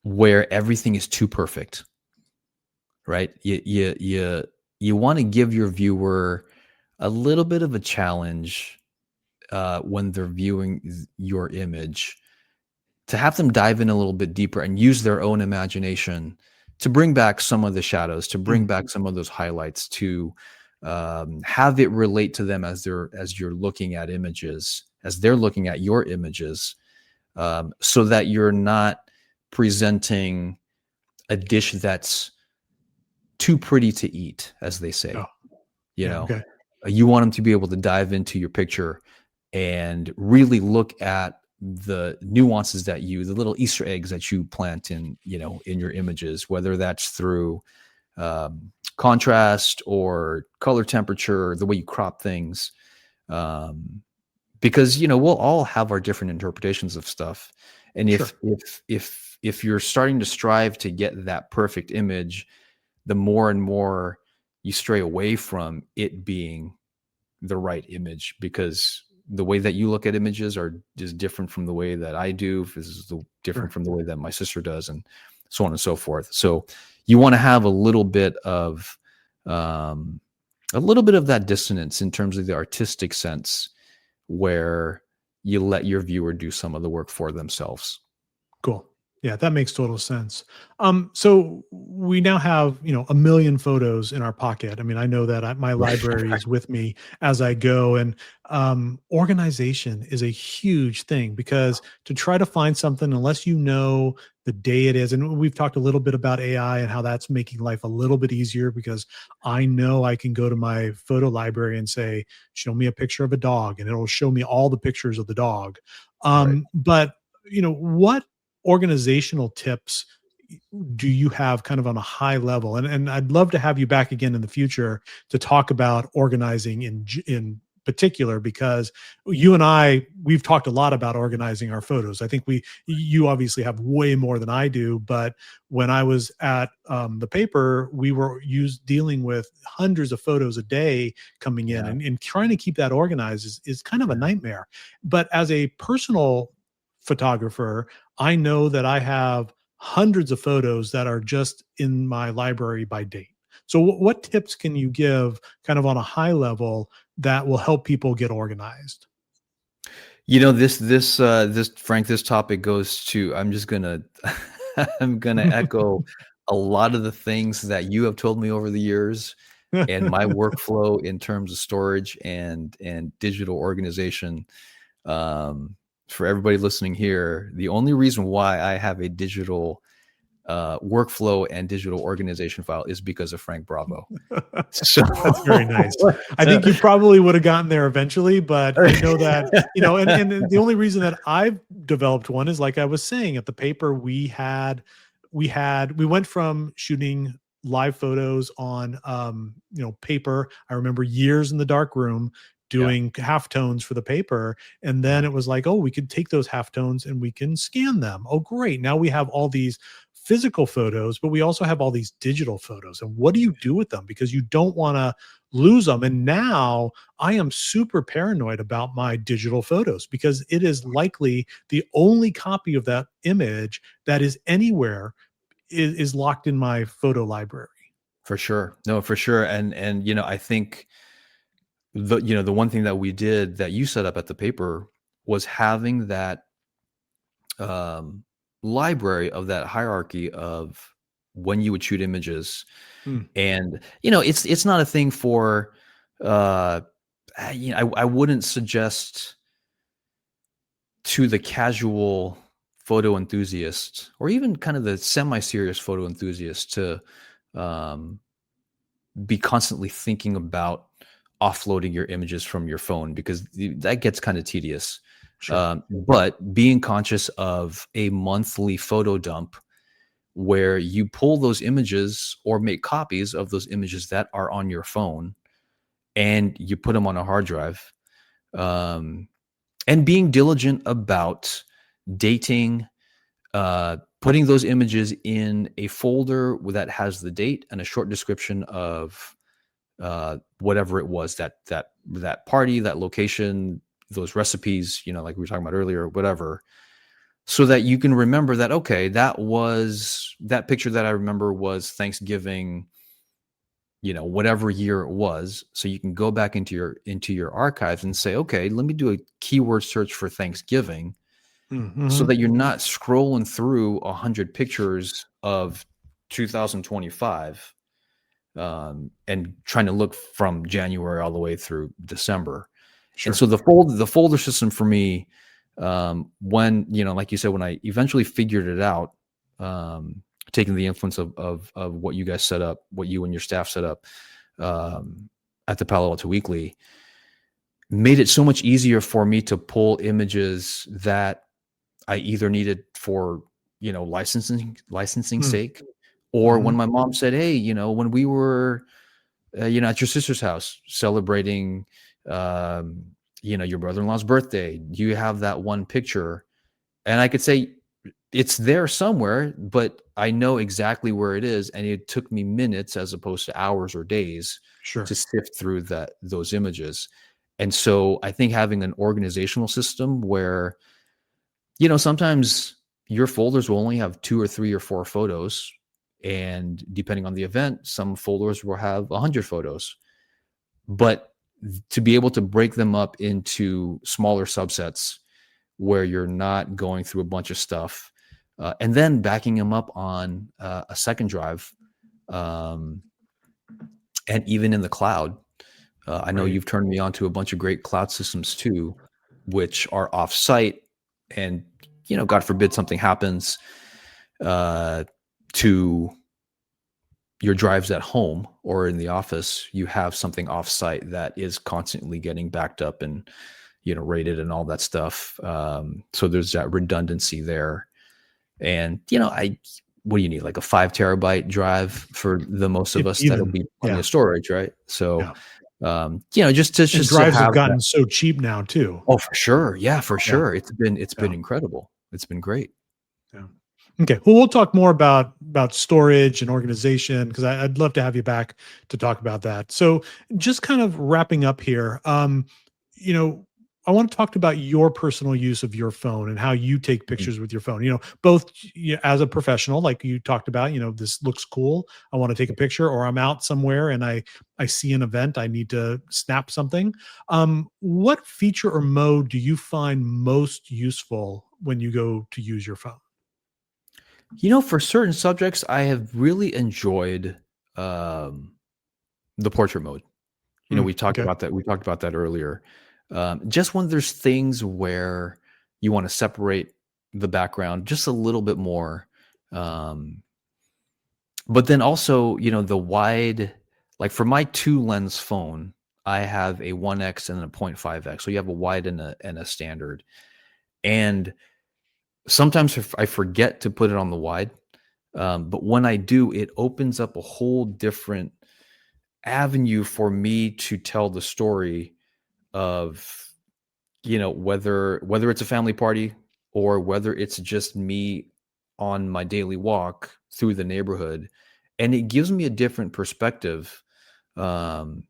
where everything is too perfect, right? You want to give your viewer a little bit of a challenge when they're viewing your image, to have them dive in a little bit deeper and use their own imagination to bring back some of the shadows, to bring Hmm. back some of those highlights, to have it relate to them as you're looking at images, as they're looking at your images, so that you're not presenting a dish that's too pretty to eat, as they Oh, say. You yeah. know, Okay. you want them to be able to dive into your picture and really look at the nuances the little Easter eggs that you plant in your images, whether that's through contrast or color temperature, the way you crop things. Because we'll all have our different interpretations of stuff, and Sure. if you're starting to strive to get that perfect image, the more and more you stray away from it being the right image, because the way that you look at images are just different from the way that I do. This is different Sure. from the way that my sister does, and so on and so forth. So you want to have um, a little bit of that dissonance in terms of the artistic sense, where you let your viewer do some of the work for themselves. Cool. Yeah, that makes total sense. So we now have, a million photos in our pocket. I mean, I know that my Right. library is with me as I go, and organization is a huge thing because to try to find something, unless you know the day it is, and we've talked a little bit about AI and how that's making life a little bit easier because I know I can go to my photo library and say, show me a picture of a dog, and it'll show me all the pictures of the dog. Right. But what organizational tips do you have kind of on a high level? And I'd love to have you back again in the future to talk about organizing in particular, because you and we've talked a lot about organizing our photos. I think you obviously have way more than I do, but when I was at the paper, we were dealing with hundreds of photos a day coming in, Yeah. and trying to keep that organized is kind of a nightmare. But as a personal photographer, I know that I have hundreds of photos that are just in my library by date. So what tips can you give kind of on a high level that will help people get organized? This Frank, this topic goes to, I'm just gonna I'm gonna echo a lot of the things that you have told me over the years, and my workflow in terms of storage and digital organization. For everybody listening here, the only reason why I have a digital workflow and digital organization file is because of Frank Bravo. So That's very nice. I think you probably would have gotten there eventually, but I know that, and the only reason that I've developed one is, like I was saying, at the paper, we went from shooting live photos on, paper. I remember years in the dark room Yeah. doing halftones for the paper. And then it was like, oh, we could take those halftones and we can scan them. Oh, great. Now we have all these physical photos, but we also have all these digital photos. And what do you do with them? Because you don't want to lose them. And now I am super paranoid about my digital photos, because it is likely the only copy of that image that is anywhere is locked in my photo library. For sure. No, for sure. And I think the one thing that we did that you set up at the paper was having that library of that hierarchy of when you would shoot images. And it's not a thing for I wouldn't suggest to the casual photo enthusiast, or even kind of the semi-serious photo enthusiast, to be constantly thinking about offloading your images from your phone, because that gets kind of tedious. Sure. But being conscious of a monthly photo dump where you pull those images or make copies of those images that are on your phone and you put them on a hard drive, and being diligent about dating, putting those images in a folder that has the date and a short description of whatever it was, that party, that location, those recipes, like we were talking about earlier, whatever, so that you can remember that, okay, that picture that I remember was Thanksgiving, whatever year it was. So you can go back into your archives and say, okay, let me do a keyword search for Thanksgiving, so that you're not scrolling through 100 pictures of 2025 and trying to look from January all the way through December. Sure. And so the folder system for me, when, like you said, when I eventually figured it out, taking the influence of what you guys set up, what you and your staff set up at the Palo Alto Weekly, made it so much easier for me to pull images that I either needed for, licensing sake, or when my mom said, hey, when we were, at your sister's house celebrating, your brother-in-law's birthday, you have that one picture. And I could say, it's there somewhere, but I know exactly where it is. And it took me minutes as opposed to hours or days to sift through those images. And so I think having an organizational system where, sometimes your folders will only have 2 or 3 or 4 photos. And depending on the event, some folders will have 100 photos. But to be able to break them up into smaller subsets where you're not going through a bunch of stuff, and then backing them up on a second drive, and even in the cloud. I know you've turned me on to a bunch of great cloud systems too, which are off-site, and God forbid something happens to your drives at home or in the office, you have something off-site that is constantly getting backed up and rated and all that stuff. So there's that redundancy there. And what do you need? Like a 5 terabyte drive for the most of If us, that'll even, be plenty yeah, of storage, right? So, yeah. just And to drives have have that. gotten so cheap now too. Oh, for sure. Yeah, for Yeah, sure. It's been yeah, incredible. It's been great. yeah. Okay. Well, we'll talk more about storage and organization because I'd love to have you back to talk about that. So, just kind of wrapping up here. You know, I want to talk about your personal use of your phone and how you take Mhm. pictures with your phone. Both as a professional, like you talked about. This looks cool. I want to take a picture, or I'm out somewhere and I see an event. I need to snap something. What feature or mode do you find most useful when you go to use your phone? For certain subjects, I have really enjoyed um, the portrait mode. Mm, We talked okay. about that. We talked about that earlier. Just when there's things where you want to separate the background just a little bit more, um, but then also, the wide, like for my 2 lens phone, I have a 1x and a 0.5x. So you have a wide and a standard. And sometimes I forget to put it on the wide. But when I do, it opens up a whole different avenue for me to tell the story of, whether it's a family party or whether it's just me on my daily walk through the neighborhood. And it gives me a different perspective, um,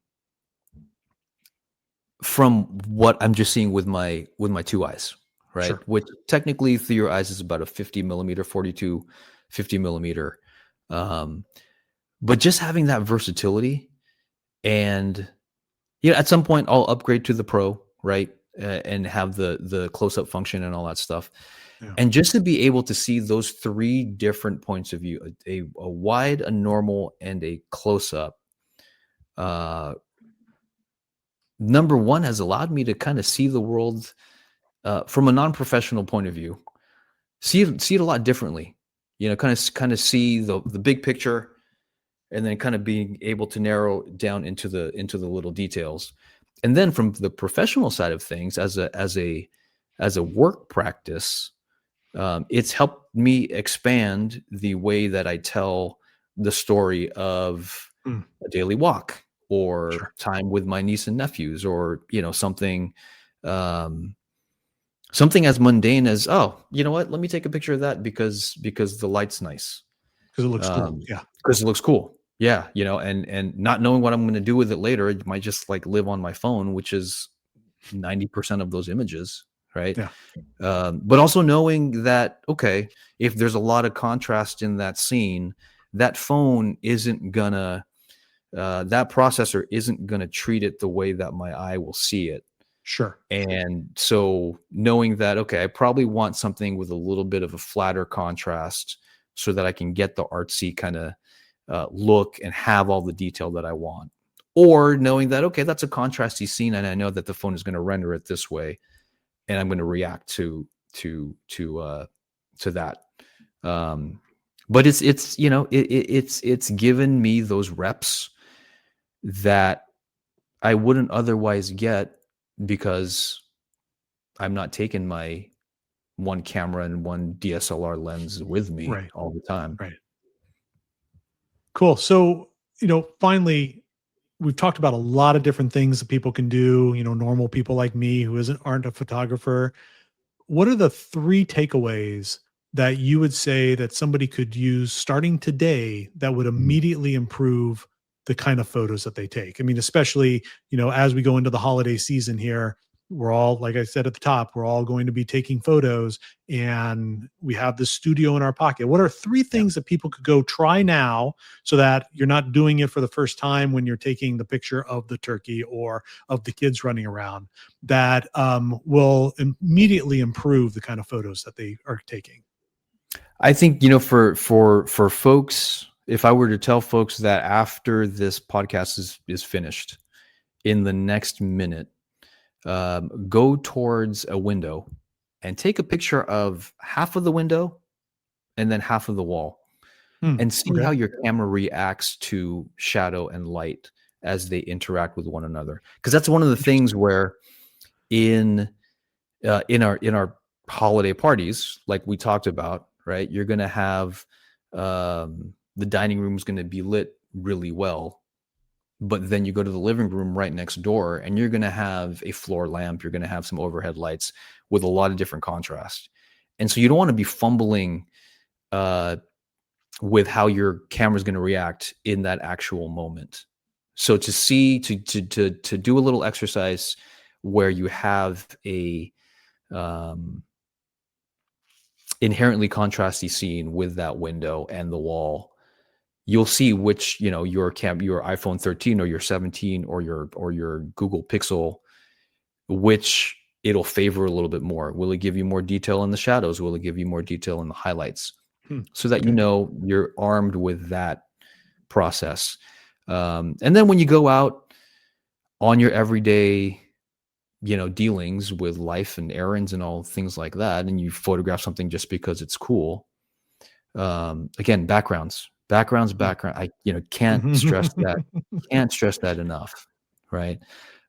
from what I'm just seeing with my 2 eyes, right? Sure. Which technically through your eyes is about a 50 millimeter, 42, 50 millimeter. Um, but just having that versatility, and at some point I'll upgrade to the pro, right? And have the close up function and all that stuff. Yeah. And just to be able to see those 3 different points of view, a wide, a normal, and a close up, uh, number one has allowed me to kind of see the world from a non-professional point of view, see it a lot differently. Kind of see the big picture, and then kind of being able to narrow down into the little details. And then from the professional side of things, as a work practice, it's helped me expand the way that I tell the story of Mm, a daily walk or sure. time with my niece and nephews, or um, something as mundane as, oh, you know what? Let me take a picture of that because the light's nice. Because it looks cool. Um, Yeah. because it looks cool. Yeah, and not knowing what I'm going to do with it later, it might just like live on my phone, which is 90% of those images, right? Yeah. But also knowing that, okay, if there's a lot of contrast in that scene, that phone isn't gonna, that processor isn't gonna treat it the way that my eye will see it. Sure. And so knowing that, okay, I probably want something with a little bit of a flatter contrast so that I can get the artsy kind of look and have all the detail that I want. Or knowing that, okay, that's a contrasty scene, and I know that the phone is going to render it this way, and I'm going to react to that. Um, but it's given me those reps that I wouldn't otherwise get, because I'm not taking my one camera and one DSLR lens with me Right. all the time. Right. Cool. So, finally, we've talked about a lot of different things that people can do, normal people like me who aren't a photographer. What are the three takeaways that you would say that somebody could use starting today that would Mhm. immediately improve the kind of photos that they take? I mean, especially, as we go into the holiday season here, we're all, like I said at the top, we're all going to be taking photos and we have the studio in our pocket. What are three Yeah. things that people could go try now so that you're not doing it for the first time when you're taking the picture of the turkey or of the kids running around, that will immediately improve the kind of photos that they are taking? I think, for folks, if I were to tell folks that after this podcast is finished, in the next minute, go towards a window and take a picture of half of the window and then half of the wall, Hmm, and see okay. how your camera reacts to shadow and light as they interact with one another. Because that's one of the things Interesting. where in in our holiday parties, like we talked about, right? You're going to have the dining room is going to be lit really well. But then you go to the living room right next door and you're going to have a floor lamp. You're going to have some overhead lights with a lot of different contrast. And so you don't want to be fumbling with how your camera is going to react in that actual moment. So to do a little exercise where you have a inherently contrasty scene with that window and the wall, you'll see which, your iPhone 13 or your 17 or your Google Pixel, which it'll favor a little bit more. Will it give you more detail in the shadows? Will it give you more detail in the highlights? So that you're armed with that process. And then when you go out on your everyday, dealings with life and errands and all things like that, and you photograph something just because it's cool. Again, backgrounds. I can't stress that. Can't stress that enough. Right.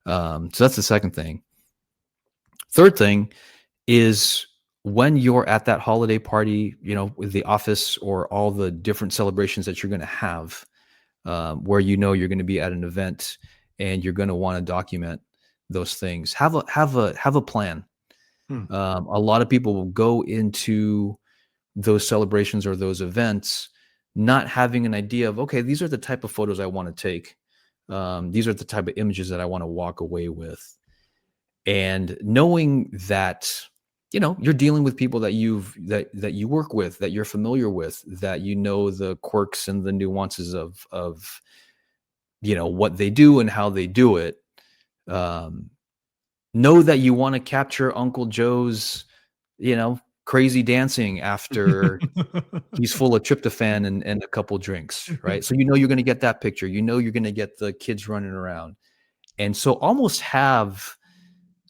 So that's the second thing. Third thing is when you're at that holiday party, with the office or all the different celebrations that you're going to have, where you're going to be at an event and you're going to want to document those things. Have a plan. A lot of people will go into those celebrations or those events not having an idea of, okay, these are the type of photos I want to take. These are the type of images that I want to walk away with. And knowing that, you're dealing with people that you work with, that you're familiar with, that the quirks and the nuances of what they do and how they do it. Know that you want to capture Uncle Joe's, crazy dancing after he's full of tryptophan and a couple drinks, right? So you're going to get that picture. You're going to get the kids running around. And so almost have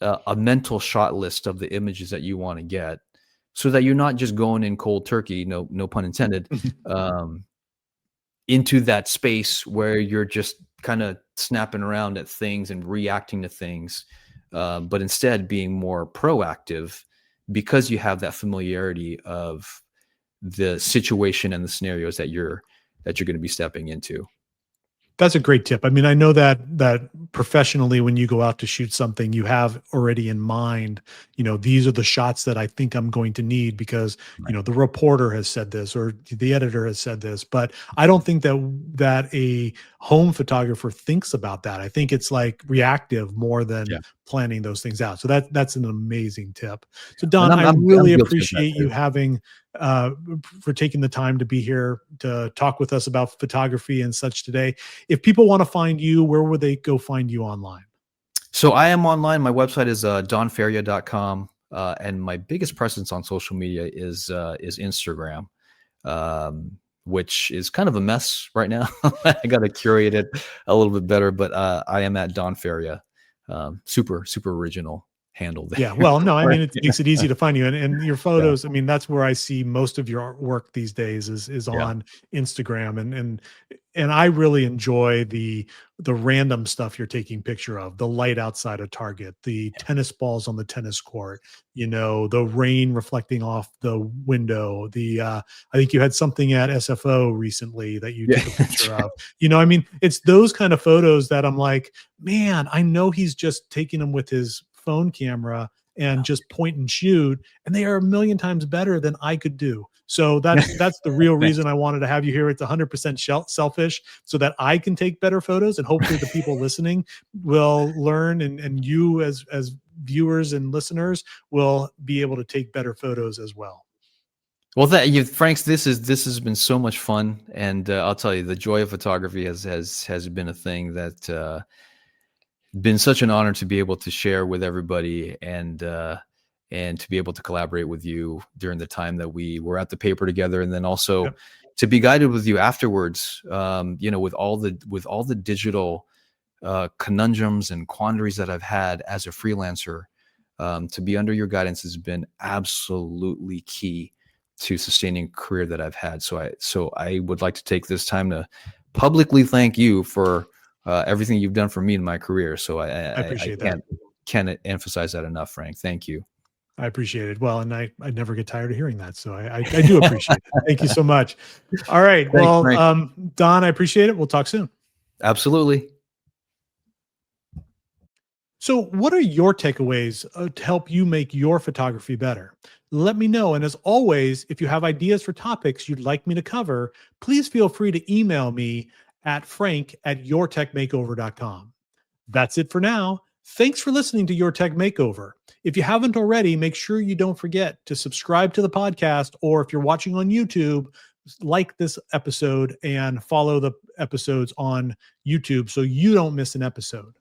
a mental shot list of the images that you want to get, so that you're not just going in cold turkey, no pun intended, into that space where you're just kind of snapping around at things and reacting to things, but instead being more proactive because you have that familiarity of the situation and the scenarios that you're going to be stepping into. That's a great tip. I mean, I know that professionally, when you go out to shoot something, you have already in mind, these are the shots that I think I'm going to need because, the reporter has said this or the editor has said this. But I don't think that a home photographer thinks about that. I think it's like reactive more than planning those things out. So that's an amazing tip. So Don, I really appreciate you having for taking the time to be here to talk with us about photography and such today. If people want to find you, where would they go find you online? So I am online. My website is donferia.com. And my biggest presence on social media is Instagram, which is kind of a mess right now. I got to curate it a little bit better, but I am at Don Feria. Super original handle there. Yeah, well, no, I mean, it makes it easy to find you, and your photos. I mean, that's where I see most of your work these days is on Instagram, and I really enjoy the random stuff you're taking picture of, the light outside of Target, the tennis balls on the tennis court, the rain reflecting off the window. I think you had something at SFO recently that you took a picture of. I mean, it's those kind of photos that I'm like, man, I know he's just taking them with his phone camera and just point and shoot, and they are a million times better than I could do. So that's the real reason I wanted to have you here. It's 100% selfish so that I can take better photos, and hopefully the people listening will learn, and you as viewers and listeners will be able to take better photos as well. Well, Franks, this has been so much fun, and I'll tell you, the joy of photography has been a thing that been such an honor to be able to share with everybody, and to be able to collaborate with you during the time that we were at the paper together, and then also to be guided with you afterwards. With all the digital conundrums and quandaries that I've had as a freelancer, to be under your guidance has been absolutely key to sustaining a career that I've had. So I would like to take this time to publicly thank you for everything you've done for me in my career. So I appreciate that. Can't emphasize that enough, Frank. Thank you. I appreciate it. Well, and I never get tired of hearing that. So I do appreciate it. Thank you so much. All right. Thanks, Well, Frank. Don, I appreciate it. We'll talk soon. Absolutely. So, what are your takeaways to help you make your photography better? Let me know. And as always, if you have ideas for topics you'd like me to cover, please feel free to email me at frank@yourtechmakeover.com. That's it for now. Thanks for listening to Your Tech Makeover. If you haven't already, make sure you don't forget to subscribe to the podcast, or if you're watching on YouTube, like this episode and follow the episodes on YouTube so you don't miss an episode.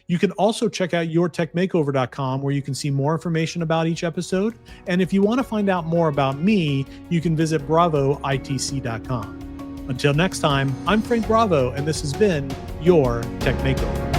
You can also check out yourtechmakeover.com, where you can see more information about each episode. And if you want to find out more about me, you can visit bravoitc.com. Until next time, I'm Frank Bravo, and this has been Your Tech Makeover.